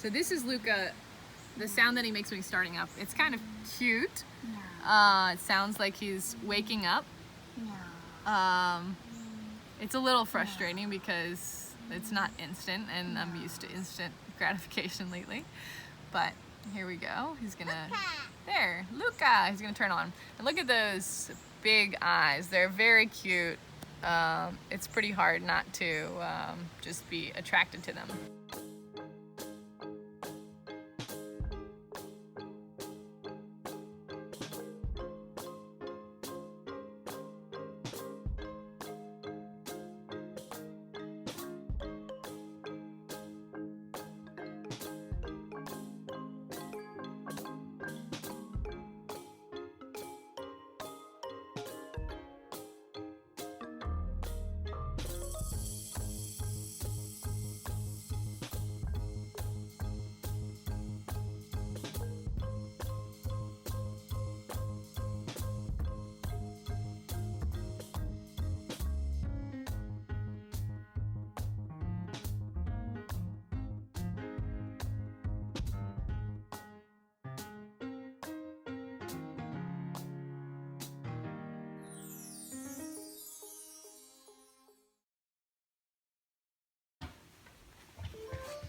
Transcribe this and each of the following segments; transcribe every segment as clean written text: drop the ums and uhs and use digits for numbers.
So this is Luka, the sound that he makes when he's starting up. It's kind of cute. It sounds like he's waking up. It's a little frustrating because it's not instant, and I'm used to instant gratification lately. But here we go. He's gonna, there, Luka, he's gonna turn on. And look at those big eyes. They're very cute. It's pretty hard not to just be attracted to them.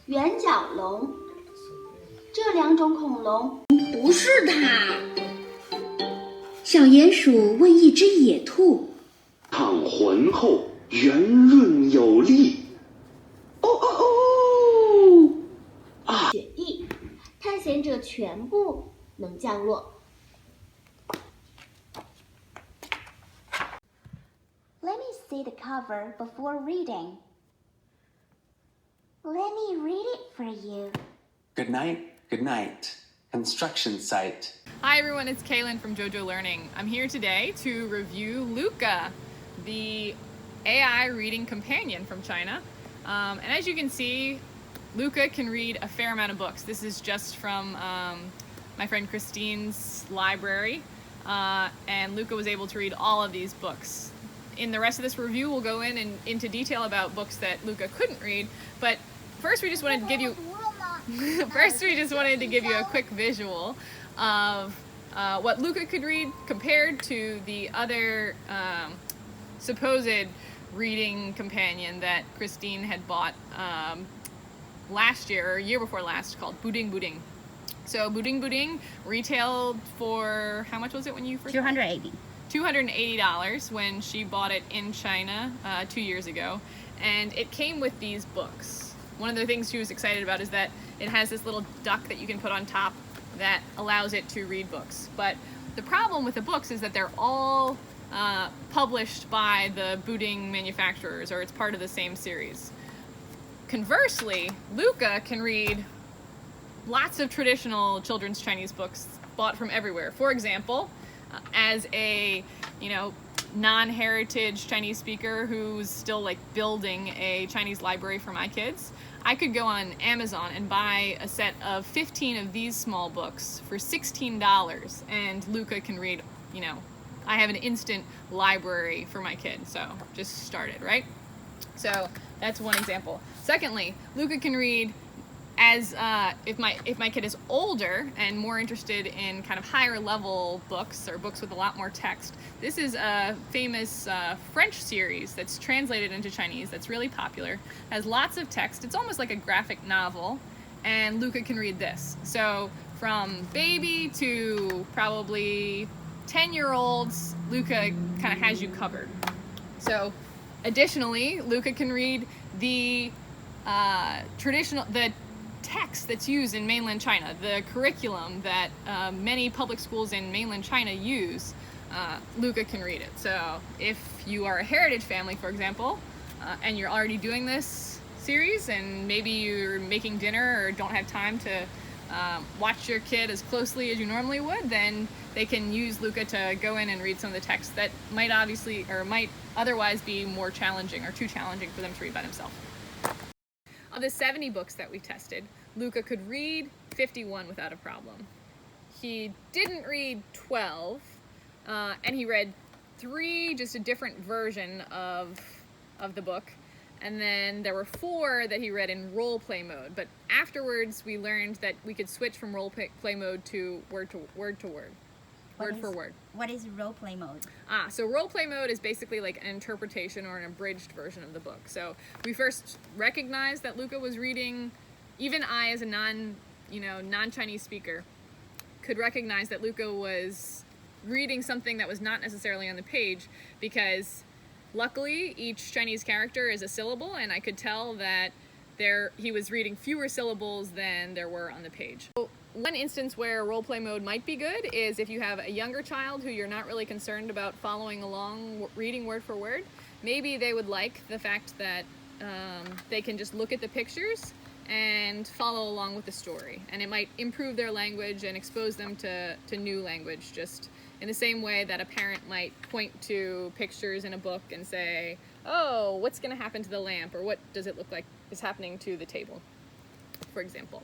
圆角龙，这两种恐龙不是它。小鼹鼠问一只野兔：“烫浑厚，圆润有力。”哦哦哦！啊！雪地，探险者全部能降落。Let me see the cover before reading. Let me read it for you. Good night, good night. Construction site. Hi everyone, it's Kaylin from JoJo Learning. I'm here today to review Luka, the AI reading companion from China. And as you can see, Luka can read a fair amount of books. This is just from my friend Christine's library, and Luka was able to read all of these books. In the rest of this review, we'll go into detail about books that Luka couldn't read, but first we just wanted to give you a quick visual of what Luka could read compared to the other supposed reading companion that Christine had bought last year or year before last, called Buding Buding. So Buding Buding retailed for, how much was it when you first? $280 when she bought it in China 2 years ago, and it came with these books. One of the things she was excited about is that it has this little duck that you can put on top that allows it to read books. But the problem with the books is that they're all published by the Buding manufacturers, or it's part of the same series. Conversely, Luka can read lots of traditional children's Chinese books bought from everywhere. For example, as a non-heritage Chinese speaker who's still like building a Chinese library for my kids, I could go on Amazon and buy a set of 15 of these small books for $16, and Luka can read, I have an instant library for my kid, so just started, right? So that's one example. Secondly, Luka can read as if my kid is older and more interested in kind of higher level books, or books with a lot more text. This is a famous French series that's translated into Chinese that's really popular, has lots of text. It's almost like a graphic novel, and Luka can read this. So from baby to probably 10-year-olds, Luka kind of has you covered. So additionally, Luka can read the text that's used in mainland China, the curriculum that many public schools in mainland China use. Luka can read it. So if you are a heritage family, for example, and you're already doing this series, and maybe you're making dinner or don't have time to watch your kid as closely as you normally would, then they can use Luka to go in and read some of the text that might otherwise be more challenging or too challenging for them to read by themselves. Of the 70 books that we tested, Luka could read 51 without a problem. He didn't read 12, and he read 3, just a different version of the book, And then there were 4 that he read in role play mode. But afterwards, we learned that we could switch from role play mode to word for word. What is role play mode? So role play mode is basically like an interpretation or an abridged version of the book. So we first recognized that Luka was reading. Even I, as a non-Chinese speaker, could recognize that Luka was reading something that was not necessarily on the page, because luckily each Chinese character is a syllable, and I could tell that he was reading fewer syllables than there were on the page. So one instance where roleplay mode might be good is if you have a younger child who you're not really concerned about following along, reading word for word. Maybe they would like the fact that they can just look at the pictures and follow along with the story, and it might improve their language and expose them to new language, just in the same way that a parent might point to pictures in a book and say, oh, what's going to happen to the lamp, or what does it look like is happening to the table, for example.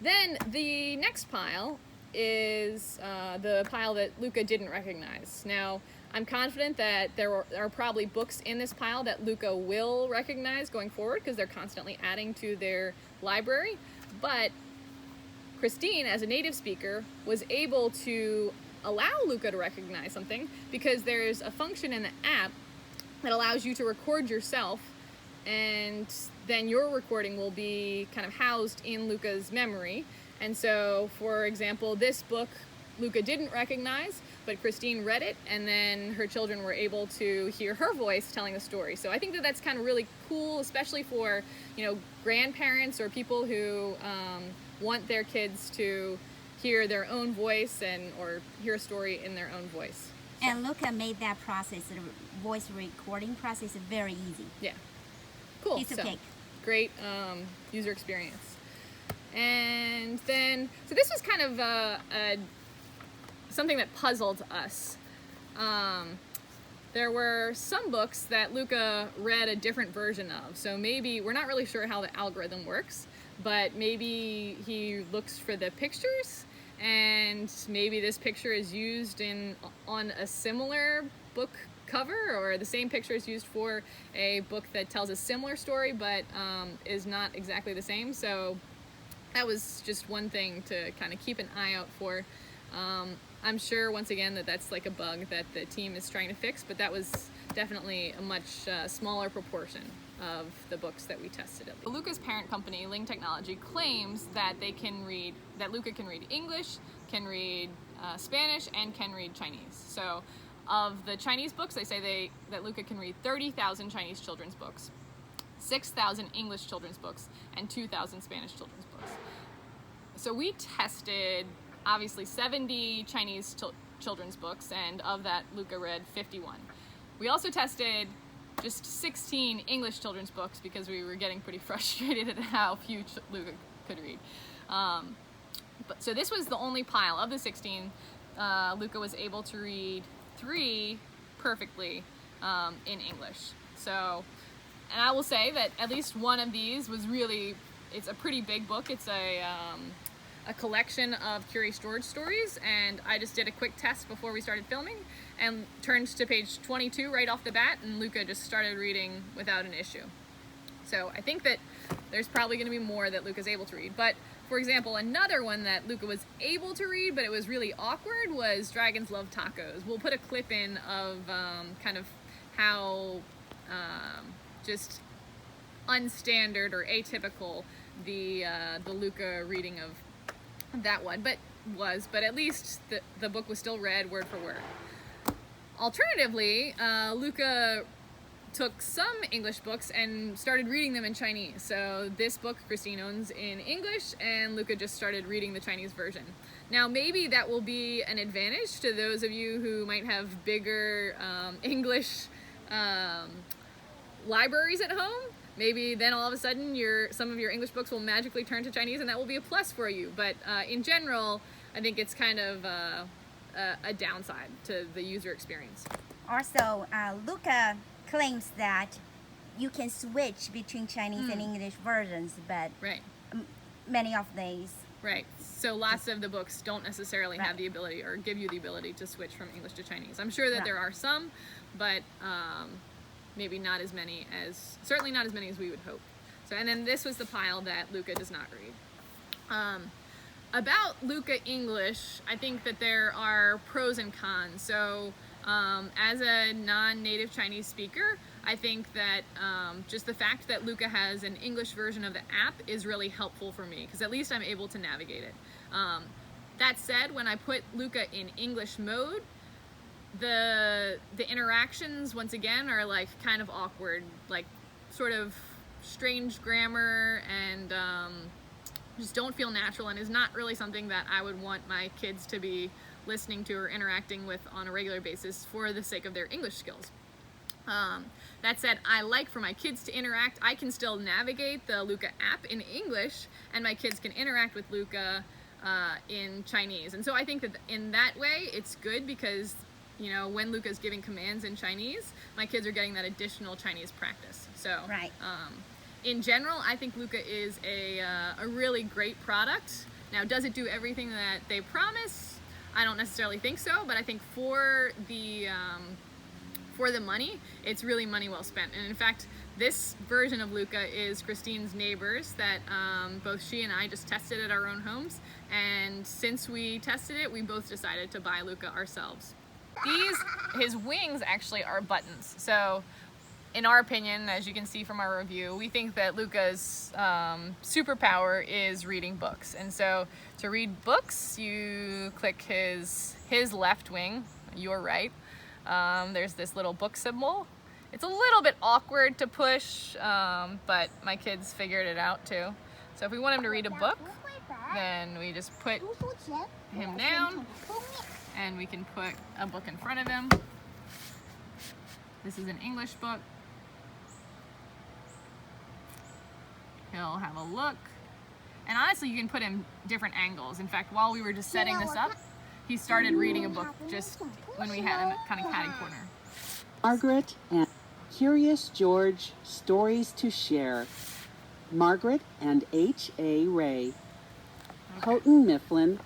Then the next pile is the pile that Luka didn't recognize. Now, I'm confident that there are probably books in this pile that Luka will recognize going forward, because they're constantly adding to their library. But Christine, as a native speaker, was able to allow Luka to recognize something, because there's a function in the app that allows you to record yourself, and then your recording will be kind of housed in Luka's memory. And so, for example, this book Luka didn't recognize, but Christine read it, and then her children were able to hear her voice telling the story. So I think that that's kind of really cool, especially for, grandparents or people who want their kids to hear their own voice or hear a story in their own voice. And Luka made that process, the voice recording process, very easy. Yeah. Cool. Piece of cake. Great user experience. And then, so this was kind of something that puzzled us. There were some books that Luka read a different version of. So maybe, we're not really sure how the algorithm works, but maybe he looks for the pictures, and maybe this picture is used on a similar book cover, or the same picture is used for a book that tells a similar story but is not exactly the same. So that was just one thing to kind of keep an eye out for. I'm sure, once again, that that's like a bug that the team is trying to fix, but that was definitely a much smaller proportion of the books that we tested. Luka's parent company, Ling Technology, claims that Luka can read English, can read Spanish, and can read Chinese. So of the Chinese books, they say that Luka can read 30,000 Chinese children's books, 6,000 English children's books, and 2,000 Spanish children's books. So we tested, obviously, 70 Chinese children's books, and of that, Luka read 51. We also tested just 16 English children's books, because we were getting pretty frustrated at how few Luka could read. So this was the only pile of the 16. Luka was able to read 3 perfectly in English. So, and I will say that at least one of these was it's a pretty big book. It's a collection of Curious George stories, and I just did a quick test before we started filming and turned to page 22 right off the bat, and Luka just started reading without an issue. So I think that there's probably going to be more that Luka's able to read. But for example, another one that Luka was able to read, but it was really awkward, was Dragons Love Tacos. We'll put a clip in of kind of how just unstandard or atypical the Luka reading of that one but at least the book was still read word for word. Alternatively, Luka took some English books and started reading them in Chinese. So this book Christine owns in English, and Luka just started reading the Chinese version. Now maybe that will be an advantage to those of you who might have bigger English libraries at home. Maybe then all of a sudden some of your English books will magically turn to Chinese, and that will be a plus for you. But in general, I think it's kind of a downside to the user experience. Also, Luka claims that you can switch between Chinese and English versions, but right. Many of these. Right. So lots of the books don't necessarily have the ability or give you the ability to switch from English to Chinese. I'm sure that there are some, but maybe not as many as, certainly not as many as we would hope. So, and then this was the pile that Luka does not read. About Luka English, I think that there are pros and cons. So as a non-native Chinese speaker, I think that just the fact that Luka has an English version of the app is really helpful for me, because at least I'm able to navigate it. That said, when I put Luka in English mode, the interactions, once again, are like kind of awkward, like sort of strange grammar, and just don't feel natural, and is not really something that I would want my kids to be listening to or interacting with on a regular basis for the sake of their English skills. That said, I like for my kids to interact. I can still navigate the Luka app in English, and my kids can interact with Luka in Chinese. And so I think that in that way, it's good, because you know, when Luka's giving commands in Chinese, my kids are getting that additional Chinese practice. So, Right. In general, I think Luka is a really great product. Now, does it do everything that they promise? I don't necessarily think so, but I think for the money, it's really money well spent. And in fact, this version of Luka is Christine's neighbor's that both she and I just tested at our own homes. And since we tested it, we both decided to buy Luka ourselves. His wings actually are buttons. So in our opinion, as you can see from our review, we think that Luka's superpower is reading books. And so to read books, you click his left wing, your right. There's this little book symbol. It's a little bit awkward to push, but my kids figured it out too. So if we want him to read a book, then we just put him down, and we can put a book in front of him. This is an English book. He'll have a look. And honestly, you can put him different angles. In fact, while we were just setting this up, he started reading a book just when we had him kind of catty corner. Margaret and Curious George, Stories to Share. Margaret and H.A. Ray. Houghton Mifflin.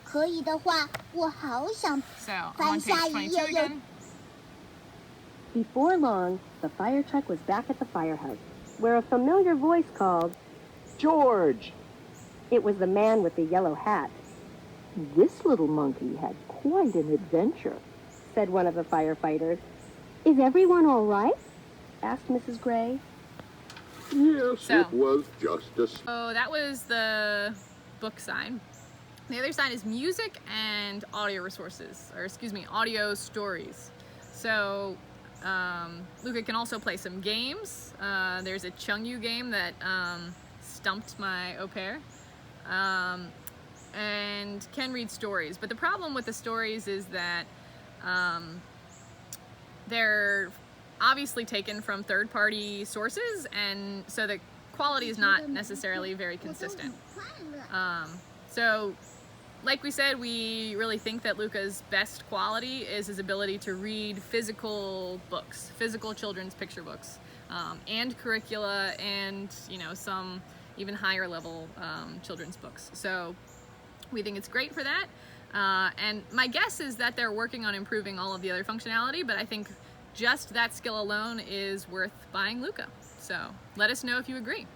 可以的话，我好想 So, I'm on page 22 again. Before long, the fire truck was back at the firehouse, where a familiar voice called, George! It was the man with the yellow hat. This little monkey had quite an adventure, said one of the firefighters. Is everyone all right? Asked Mrs. Gray. Yes, So- it was just a... So that was the book side. The other side is music and audio resources, or excuse me, audio stories. So Luka can also play some games. There's a Chengyu game that stumped my au pair, and can read stories. But the problem with the stories is that they're obviously taken from third-party sources, and so the quality is not necessarily very consistent. So, like we said, we really think that Luka's best quality is his ability to read physical books, physical children's picture books, and curricula, and you know, some even higher level children's books. So we think it's great for that. And my guess is that they're working on improving all of the other functionality, but I think just that skill alone is worth buying Luka. So let us know if you agree.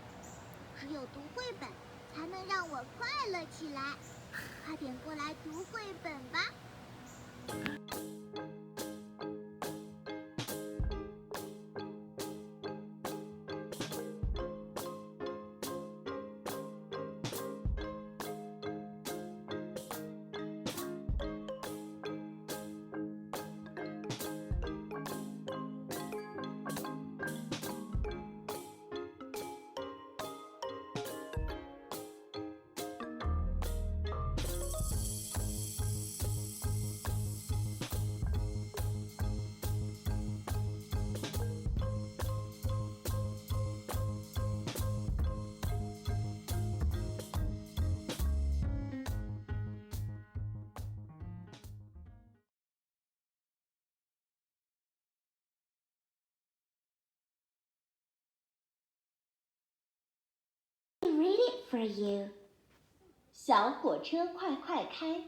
只有读绘本才能让我快乐起来，快点过来读绘本吧。 Read it for you. 小火车快快开。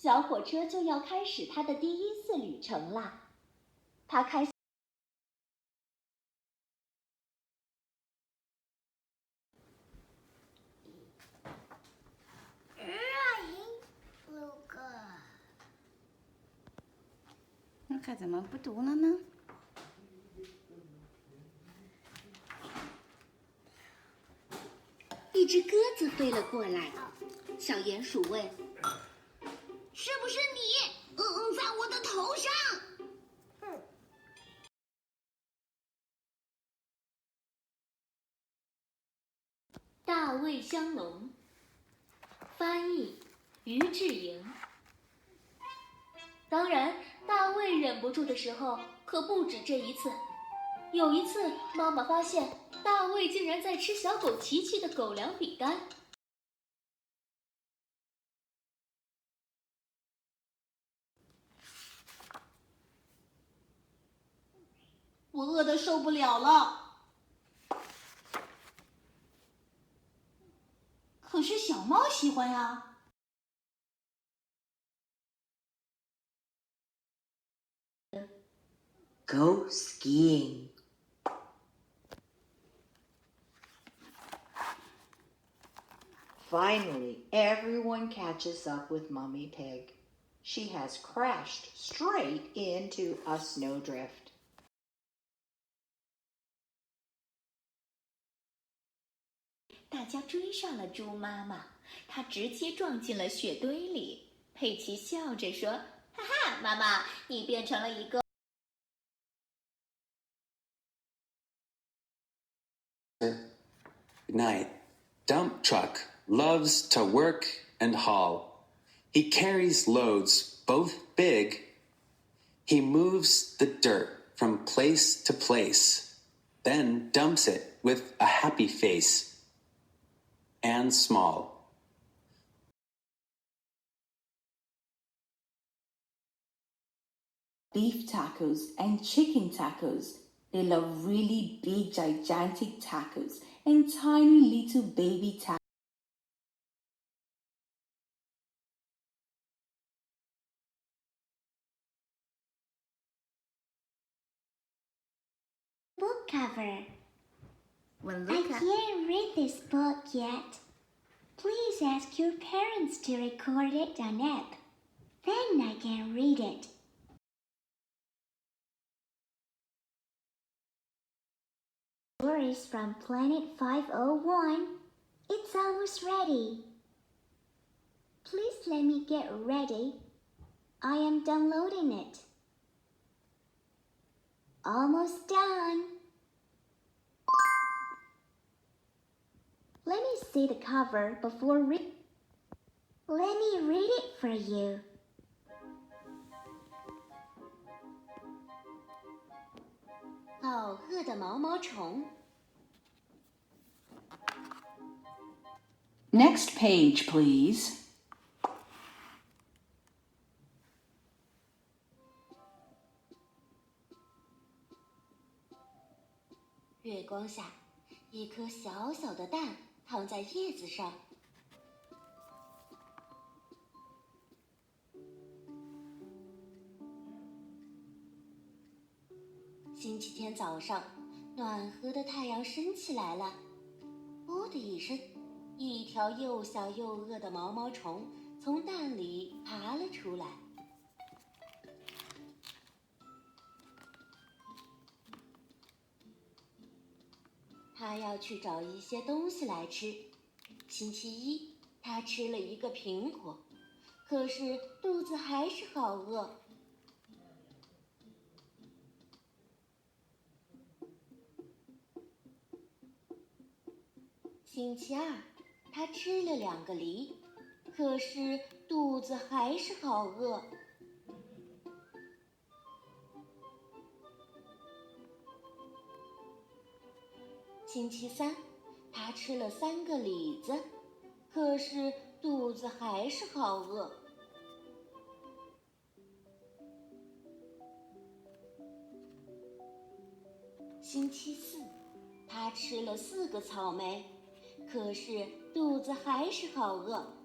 小火车就要开始它的第一次旅程啦。它开。Luka， Luka 怎么不读了呢？一只鸽子飞了过来，小鼹鼠问：“是不是你？在我的头上。”大卫香浓，翻译于志莹。当然，大卫忍不住的时候可不止这一次。有一次，妈妈发现大卫竟然在吃小狗琪琪的狗粮饼干。我饿得受不了了。可是小猫喜欢呀。Go skiing. Finally, everyone catches up with Mummy Pig. She has crashed straight into a snowdrift. 大家追上了猪妈妈，她直接撞进了雪堆里。佩奇笑着说：“哈哈，妈妈，你变成了一个。” Good night. Dump truck loves to work and haul. He carries loads both big. He moves the dirt from place to place, then dumps it with a happy face. And small. Beef tacos and chicken tacos. They love really big, gigantic tacos and tiny little baby tacos. Book cover. When I Luka... can't read this book yet. Please ask your parents to record it on app. Then I can read it. Stories from Planet 501. It's almost ready. Please let me get ready. I am downloading it. Almost done. Let me see the cover before Let me read it for you. Next page, please. 月光下，一颗小小的蛋躺在叶子上。星期天早上，暖和的太阳升起来了。嗷的一声，一条又小又饿的毛毛虫从蛋里爬了出来。他要去找一些东西来吃。星期一，他吃了一个苹果，可是肚子还是好饿。星期二，他吃了2个梨，可是肚子还是好饿。星期三，他吃了3个李子，可是肚子还是好饿。星期四，他吃了4个草莓，可是肚子还是好饿。